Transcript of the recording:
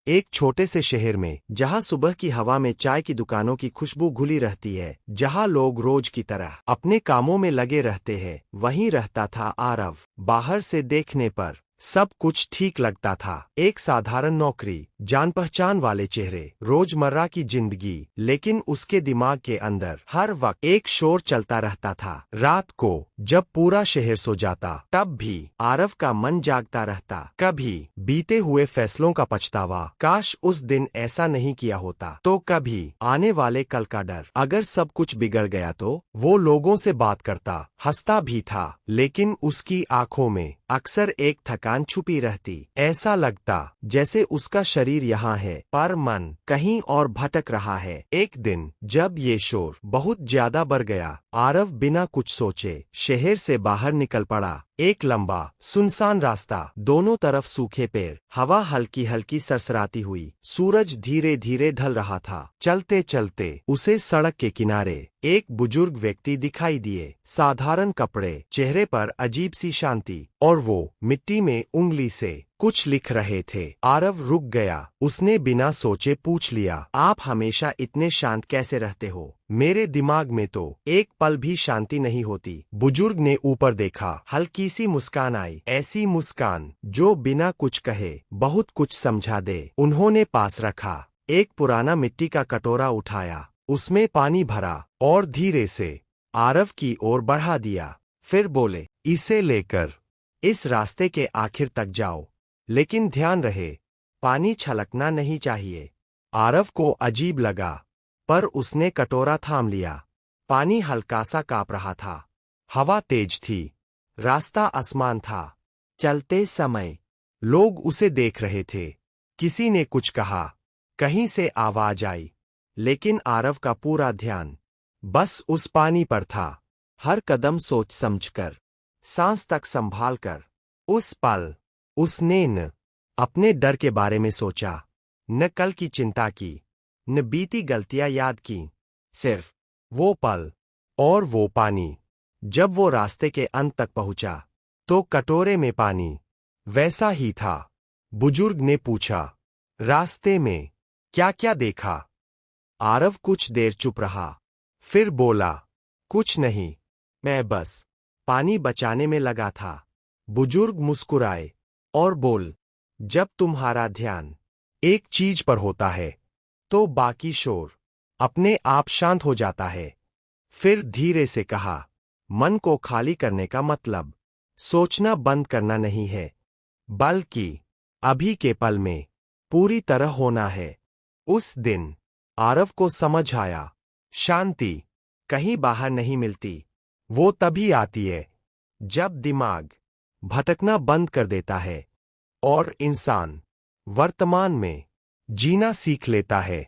एक छोटे से शहर में, जहां सुबह की हवा में चाय की दुकानों की खुशबू घुली रहती है, जहां लोग रोज की तरह अपने कामों में लगे रहते हैं, वहीं रहता था आरव। बाहर से देखने पर सब कुछ ठीक लगता था। एक साधारण नौकरी, जान पहचान वाले चेहरे, रोजमर्रा की जिंदगी, लेकिन उसके दिमाग के अंदर हर वक्त एक शोर चलता रहता था। रात को जब पूरा शहर सो जाता, तब भी आरव का मन जागता रहता। कभी बीते हुए फैसलों का पछतावा, काश उस दिन ऐसा नहीं किया होता, तो कभी आने वाले कल का डर, अगर सब कुछ बिगड़ गया तो। वो लोगों से बात करता, हंसता भी था, लेकिन उसकी आंखों में अक्सर एक थकान छुपी रहती। ऐसा लगता जैसे उसका शरीर यहाँ है, पर मन कहीं और भटक रहा है। एक दिन जब ये शोर बहुत ज्यादा बढ़ गया, आरव बिना कुछ सोचे शहर से बाहर निकल पड़ा। एक लंबा सुनसान रास्ता, दोनों तरफ सूखे पेड़, हवा हल्की हल्की सरसराती हुई, सूरज धीरे धीरे ढल रहा था। चलते चलते उसे सड़क के किनारे एक बुजुर्ग व्यक्ति दिखाई दिए। साधारण कपड़े, चेहरे पर अजीब सी शांति, और वो मिट्टी में उंगली से कुछ लिख रहे थे। आरव रुक गया। उसने बिना सोचे पूछ लिया, आप हमेशा इतने शांत कैसे रहते हो? मेरे दिमाग में तो एक पल भी शांति नहीं होती। बुजुर्ग ने ऊपर देखा। हल्की सी मुस्कान आई, ऐसी मुस्कान जो बिना कुछ कहे बहुत कुछ समझा दे। उन्होंने पास रखा एक पुराना मिट्टी का कटोरा उठाया, उसमें पानी भरा और धीरे से आरव की ओर बढ़ा दिया। फिर बोले, इसे लेकर इस रास्ते के आखिर तक जाओ, लेकिन ध्यान रहे, पानी छलकना नहीं चाहिए। आरव को अजीब लगा, पर उसने कटोरा थाम लिया। पानी हल्का सा कांप रहा था, हवा तेज थी, रास्ता आसमान था। चलते समय लोग उसे देख रहे थे। किसी ने कुछ कहा, कहीं से आवाज आई, लेकिन आरव का पूरा ध्यान बस उस पानी पर था। हर कदम सोच समझकर, सांस तक संभाल कर। उस पल उसने न अपने डर के बारे में सोचा, न कल की चिंता की, न बीती गलतियां याद की। सिर्फ वो पल और वो पानी। जब वो रास्ते के अंत तक पहुंचा, तो कटोरे में पानी वैसा ही था। बुजुर्ग ने पूछा, रास्ते में क्या क्या देखा? आरव कुछ देर चुप रहा, फिर बोला, कुछ नहीं, मैं बस पानी बचाने में लगा था। बुजुर्ग मुस्कुराए और बोल, जब तुम्हारा ध्यान एक चीज पर होता है, तो बाकी शोर अपने आप शांत हो जाता है। फिर धीरे से कहा, मन को खाली करने का मतलब सोचना बंद करना नहीं है, बल्कि अभी के पल में पूरी तरह होना है। उस दिन आरव को समझ आया, शांति कहीं बाहर नहीं मिलती, वो तभी आती है जब दिमाग भटकना बंद कर देता है और इंसान वर्तमान में जीना सीख लेता है।